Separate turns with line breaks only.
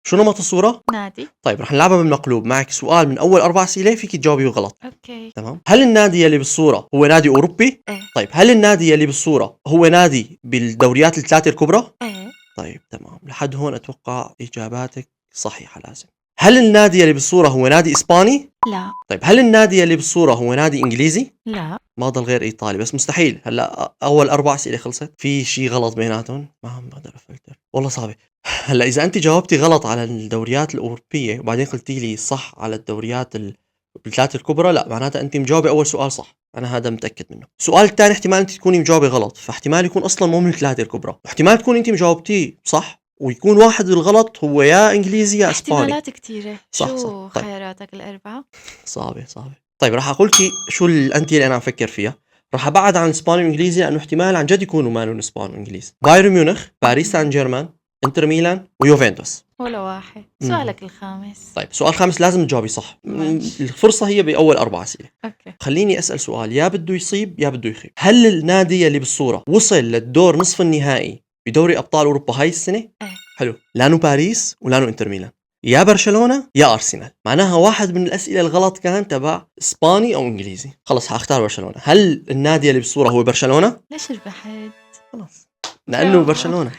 شو نمط الصورة؟
نادي.
طيب رح نلعبها بالمقلوب. معك سؤال من أول 4 أسئلة فيك تجاوبيه غلط.
اوكي.
تمام. هل النادي يلي بالصورة هو نادي أوروبي؟
ايه.
طيب هل النادي يلي بالصورة هو نادي بالدوريات الثلاثة الكبرى؟
ايه.
طيب تمام، لحد هون أتوقع إجاباتك صحيحة لازم. هل النادي يلي بالصورة هو نادي إسباني؟
لا.
طيب هل النادي يلي بالصورة هو نادي إنجليزي؟
لا.
ما ضل غير إيطالي، بس مستحيل. هلا أول 4 أسئلة خلصت، في شيء غلط بيناتهم، ما عم بقدر أفلتر، والله صعبة. هلا إذا أنت جاوبتي غلط على الدوريات الأوروبية وبعدين قلتي لي صح على الدوريات الثلاثة الكبرى، لا معناتها أنت مجاوبة أول سؤال صح، أنا هذا متأكد منه. السؤال الثاني احتمال أنت تكوني مجاوبة غلط، فاحتمال يكون أصلا مو من الثلاثة الكبرى، واحتمال تكون أنت مجاوبتيه صح ويكون واحد الغلط هو يا إنجليزي يا إسباني.
احتمالات كتيرة.
صح
شو
طيب.
خياراتك الأربعة؟
صعبة. طيب راح أقول لك شو الأنتي اللي أنا عم فكر فيها. راح أبعد عن إسباني وإنجليزي لأنه احتمال عن جد يكونوا مالهم إسباني وإنجليزي. بايرن ميونخ، باريس سان جيرمان، إنتر ميلان، ويوفنتوس.
ولا واحد.
مم.
سؤالك الخامس.
طيب سؤال خامس لازم تجاوبي صح.
ماشي.
الفرصة هي بأول 4 أسئلة.
اوكي.
خليني أسأل سؤال يا بده يصيب يا بده يخيب. هل النادي اللي بالصورة وصل للدور نصف النهائي بدوري أبطال أوروبا هاي السنة؟
ايه.
حلو. لانو باريس ولانو إنتر ميلان، يا برشلونة يا أرسنال. معناها واحد من الأسئلة الغلط كان تبع إسباني أو إنجليزي. خلص هختار برشلونة. هل النادي اللي بالصورة هو برشلونة؟
ليش ربحت؟
خلص لأنه برشلونة.